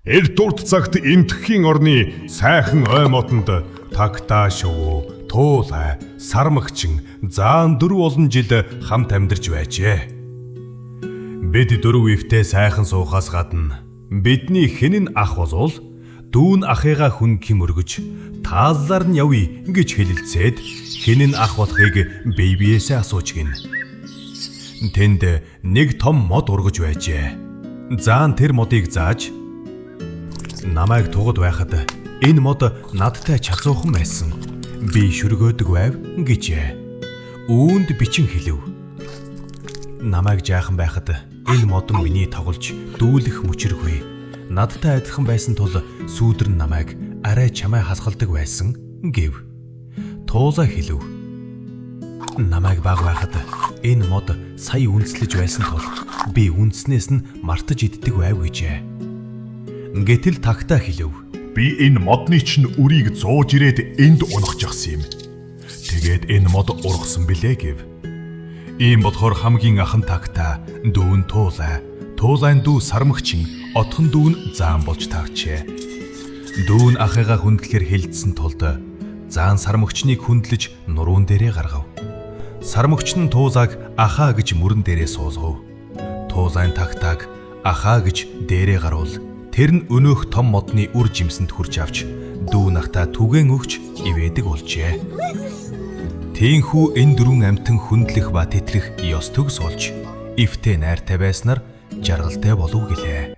Эрт урт цагт энтхийн орны сайхан ой модонд тагтаа шувуу, туулай, сармагчин заан 4 олон жил хамт амьдарч байжээ. Бид 4 ивтэй сайхан суухаас гадна бидний хэнэн ах болвол дүүн ахыгаа хүн ким өргөж тааллаар нь явъя гэж хэлэлцээд хэнэн ах болохыг бэйбиесээ асууж гин. Тэнд нэг том мод ургаж байжээ. Заан тэр модыг зааж намайг тугад байхад энэ мод надтай чацуухан байсан. Би шүргөөдөг байв гэжээ. Үүнд бичин хэлв. Намайг жаахан байхад энэ модон миний тоглож дүүлэх мөчрөгүй. Надтай адилхан байсан тул сүүдэр нь намайг арай чамай хасгалдаг байсан гэв. Туулаа хэлв. Намайг баг байхад энэ мод сая үндэслэж байсан тул би үндснээс нь мартаж иддэг байв гэжээ. Гэтэл тагтаа хэлв. Би энэ модны чинь үрийг зууж ирээд энд унахчихсан юм. Тэгээд энэ мод ургасан билээ гэв. Ийм болохоор хамгийн ахан тагтаа дүүн туулай, туулайн дүү сармагчин, отхон дүүн заан болж тагчээ. Дүүн ахыгаа хүндлэхээр хэлдсэн тулд заан сармагчныг хүндлэж нуруунд дээрээ гаргав. Сармагч нь туузааг ахаа гэж мөрөн дээрээ суулгав. Туузайн тагтааг ахаа гэж дээрээ гаруул. Тэр нь өнөөх том модны үр жимсэнд хурж авч дүү нахта түгэн өгч ивэдэг болжээ. Тийхүү энэ 4 амтан хүндлэх ба тэтгэх ёс төгс олж ивтэй найртай байснаар жаргалтай болов гэлээ.